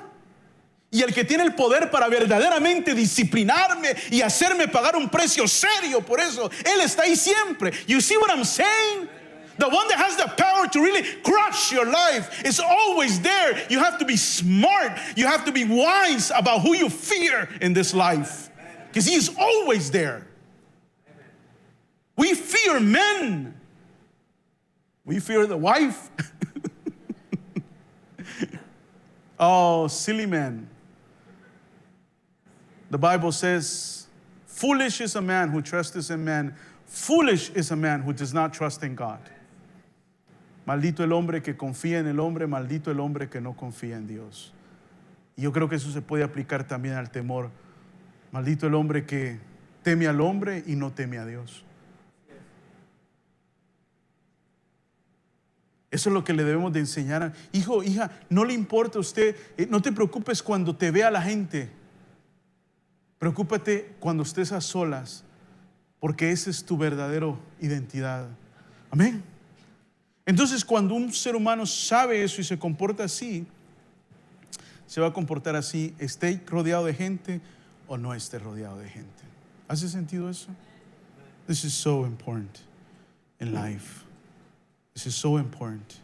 Y el que tiene el poder para verdaderamente disciplinarme y hacerme pagar un precio serio por eso, Él está ahí siempre. You see what I'm saying? The one that has the power to really crush your life is always there. You have to be smart. You have to be wise about who you fear in this life, because He is always there. We fear men. We fear the wife. Oh, silly man. The Bible says, foolish is a man who trusts in man. Foolish is a man who does not trust in God. Maldito el hombre que confía en el hombre, maldito el hombre que no confía en Dios. Y yo creo que eso se puede aplicar también al temor. Maldito el hombre que teme al hombre y no teme a Dios. Eso es lo que le debemos de enseñar. Hijo, hija, no le importa a usted, no te preocupes cuando te vea la gente. Preocúpate cuando estés a solas, porque esa es tu verdadera identidad. Amén. Entonces, cuando un ser humano sabe eso y se comporta así, se va a comportar así, esté rodeado de gente o no esté rodeado de gente. ¿Hace sentido eso? This is so important in life. This is so important.